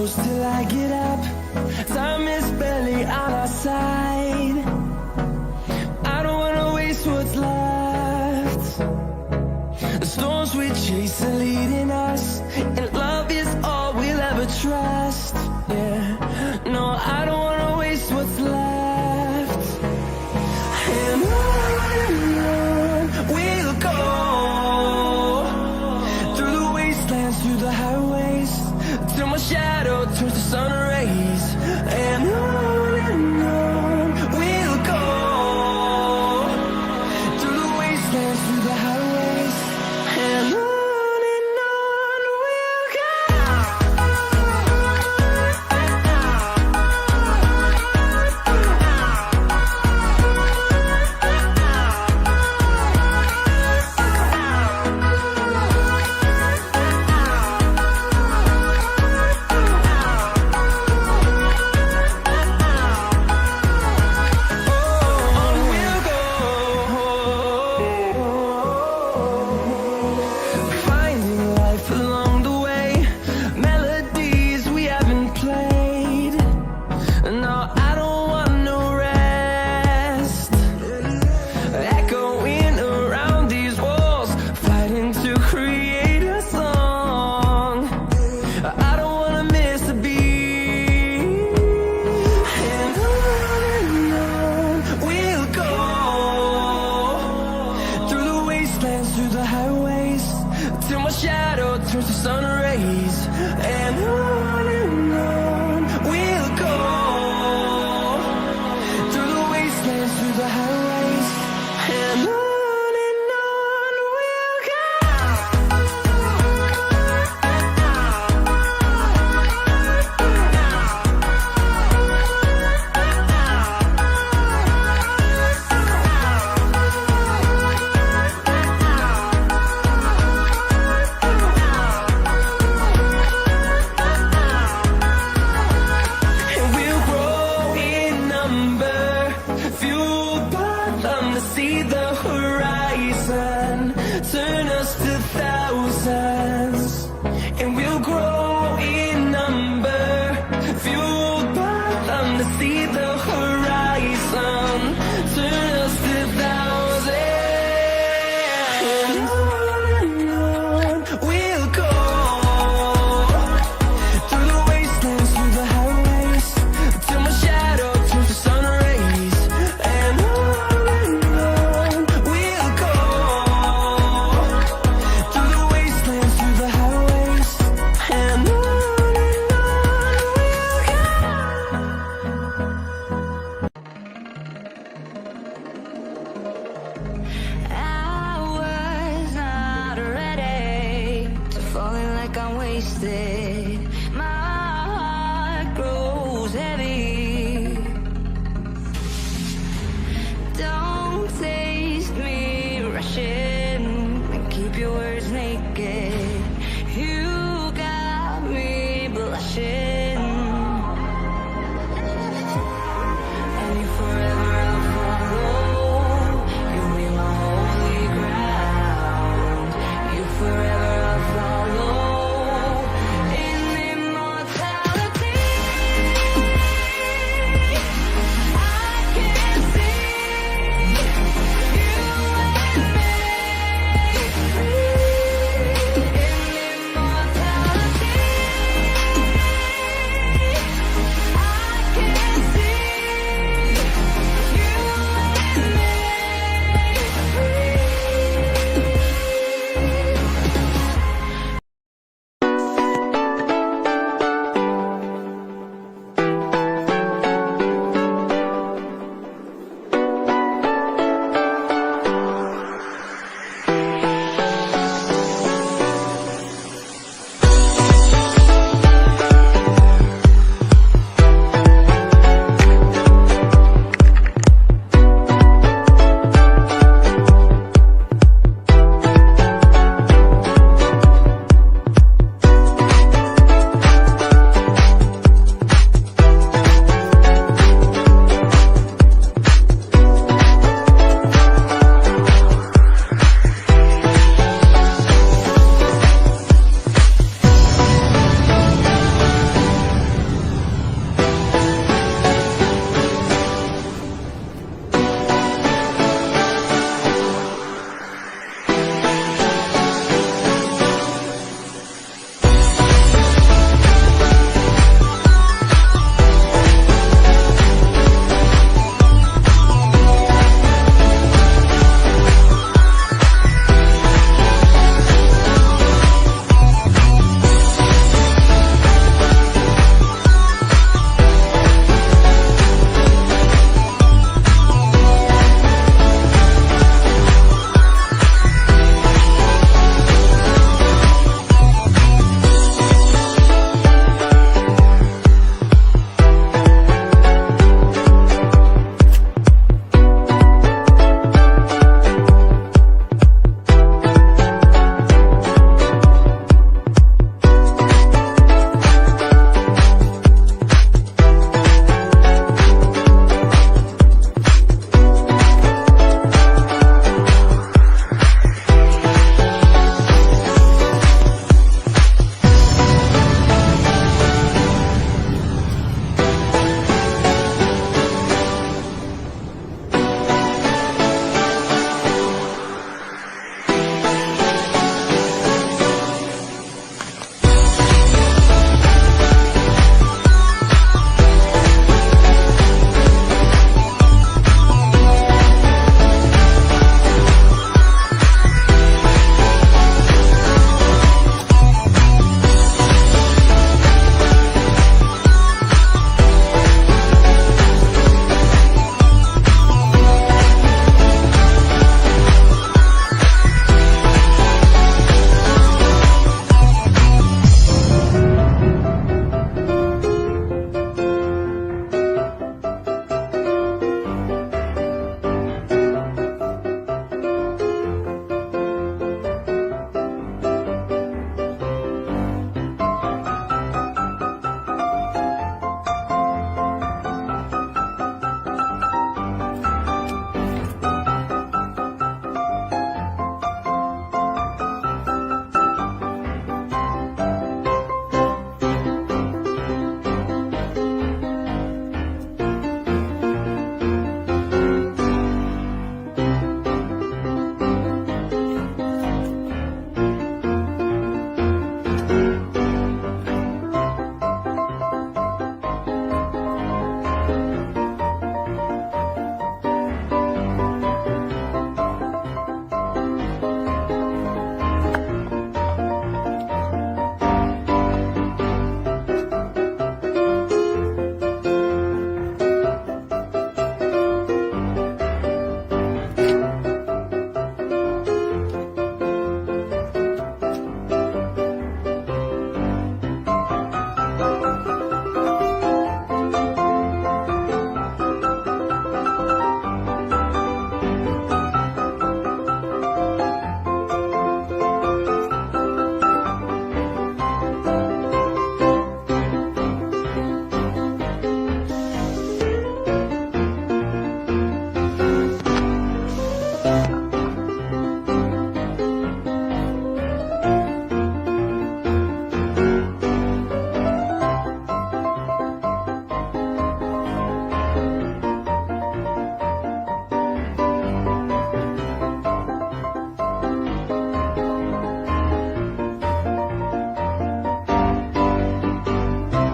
close till I get up. Time is barely on our side. I don't wanna waste what's left. The storms we chase are leading us, and love is all we'll ever trust. Yeah, no, I don't wanna waste what's left. And on we'll go, through the wastelands, through the highways, till my shadow turns to sun rays. And on we'll go, through the wastelands, through the highways, and on we'll go. Through the highways, till my shadow turns to sun rays. And on we'll go, through the wastelands, through the highways, and on we'll go. See the horizon, turn us to thousands, and we'll grow in number, fueled by them to see the horizon.